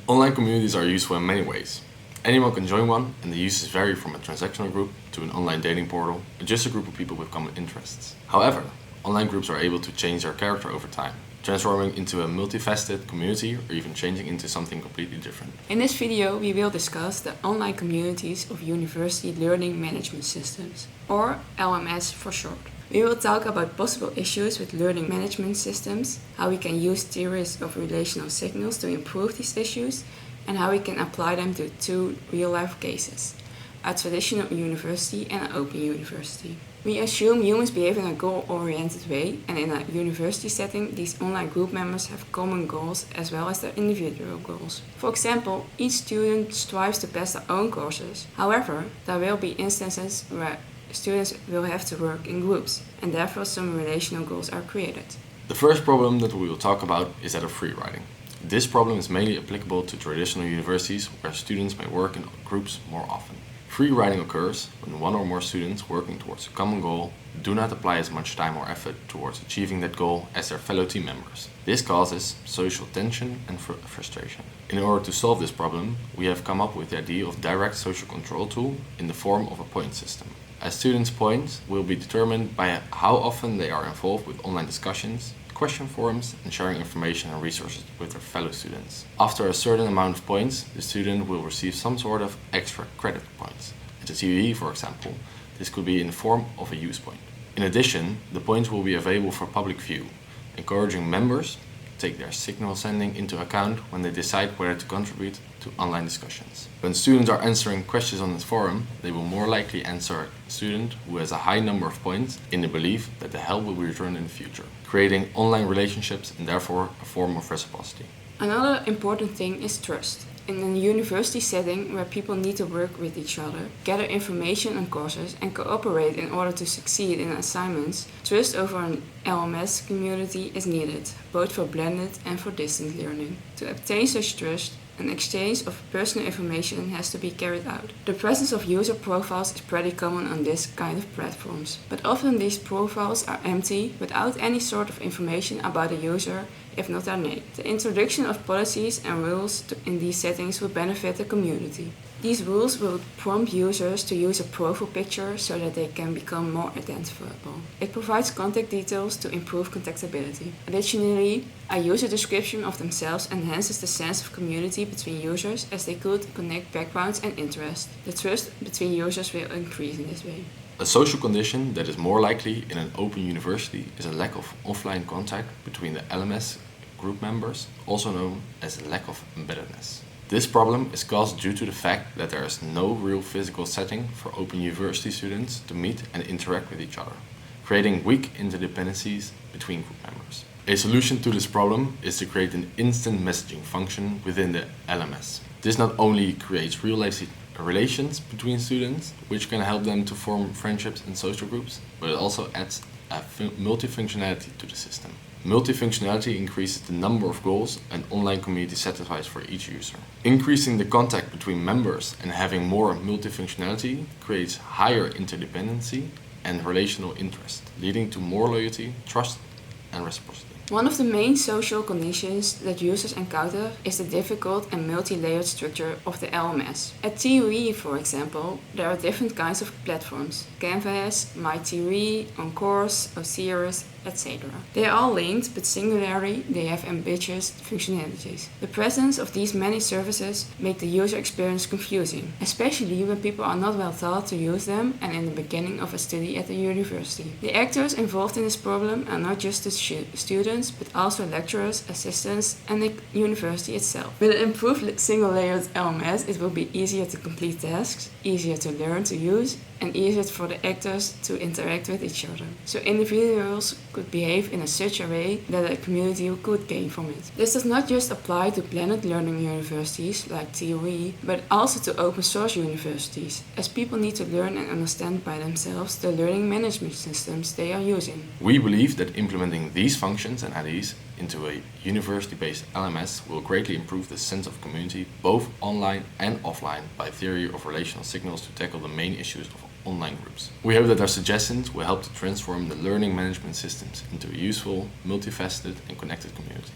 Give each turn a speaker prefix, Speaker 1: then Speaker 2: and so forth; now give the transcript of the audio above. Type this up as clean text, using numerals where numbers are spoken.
Speaker 1: Online communities are useful in many ways. Anyone can join one, and the uses vary from a transactional group to an online dating portal, or just a group of people with common interests. However, online groups are able to change their character over time, transforming into a multifaceted community or even changing into something completely different.
Speaker 2: In this video, we will discuss the online communities of university learning management systems, or LMS for short. We will talk about possible issues with learning management systems, how we can use theories of relational signals to improve these issues, and how we can apply them to two real-life cases, a traditional university and an open university. We assume humans behave in a goal-oriented way, and in a university setting, these online group members have common goals as well as their individual goals. For example, each student strives to pass their own courses. However, there will be instances where students will have to work in groups, and therefore some relational goals are created.
Speaker 1: The first problem that we will talk about is that of free riding. This problem is mainly applicable to traditional universities where students may work in groups more often. Free riding occurs when one or more students working towards a common goal do not apply as much time or effort towards achieving that goal as their fellow team members. This causes social tension and frustration. In order to solve this problem, we have come up with the idea of direct social control tool in the form of a point system. As students' points will be determined by how often they are involved with online discussions, question forums, and sharing information and resources with their fellow students. After a certain amount of points, the student will receive some sort of extra credit points. At the TUE, for example, this could be in the form of a use point. In addition, the points will be available for public view, encouraging members to take their signal sending into account when they decide whether to contribute to online discussions. When students are answering questions on this forum, they will more likely answer a student who has a high number of points in the belief that the help will be returned in the future, creating online relationships and therefore a form of reciprocity.
Speaker 2: Another important thing is trust. In a university setting where people need to work with each other, gather information on courses, and cooperate in order to succeed in assignments, trust over an LMS community is needed, both for blended and for distance learning. To obtain such trust, an exchange of personal information has to be carried out. The presence of user profiles is pretty common on this kind of platforms, but often these profiles are empty without any sort of information about the user, if not their name. The introduction of policies and rules in these settings will benefit the community. These rules will prompt users to use a profile picture so that they can become more identifiable. It provides contact details to improve contactability. Additionally, a user description of themselves enhances the sense of community between users as they could connect backgrounds and interests. The trust between users will increase in this way.
Speaker 1: A social condition that is more likely in an open university is a lack of offline contact between the LMS group members, also known as a lack of embeddedness. This problem is caused due to the fact that there is no real physical setting for open university students to meet and interact with each other, creating weak interdependencies between group members. A solution to this problem is to create an instant messaging function within the LMS. This not only creates real-life relations between students, which can help them to form friendships and social groups, but it also adds a multifunctionality to the system. Multifunctionality increases the number of goals an online community satisfies for each user. Increasing the contact between members and having more multifunctionality creates higher interdependency and relational interest, leading to more loyalty, trust, and reciprocity.
Speaker 2: One of the main social conditions that users encounter is the difficult and multi-layered structure of the LMS. At TUE, for example, there are different kinds of platforms: Canvas, MyTUE, OnCourse, OSIRIS, etc. They are all linked, but singularly they have ambiguous functionalities. The presence of these many services make the user experience confusing, especially when people are not well taught to use them and in the beginning of a study at the university. The actors involved in this problem are not just the students, but also lecturers, assistants, and the university itself. With an improved single-layered LMS, it will be easier to complete tasks, easier to learn to use, and easier for the actors to interact with each other. So individuals could behave in such a way that a community could gain from it. This does not just apply to blended learning universities like TUE, but also to open source universities, as people need to learn and understand by themselves the learning management systems they are using.
Speaker 1: We believe that implementing these functions and IDs into a university-based LMS will greatly improve the sense of community both online and offline by theory of relational signals to tackle the main issues of online groups. We hope that our suggestions will help to transform the learning management systems into a useful, multifaceted and connected community.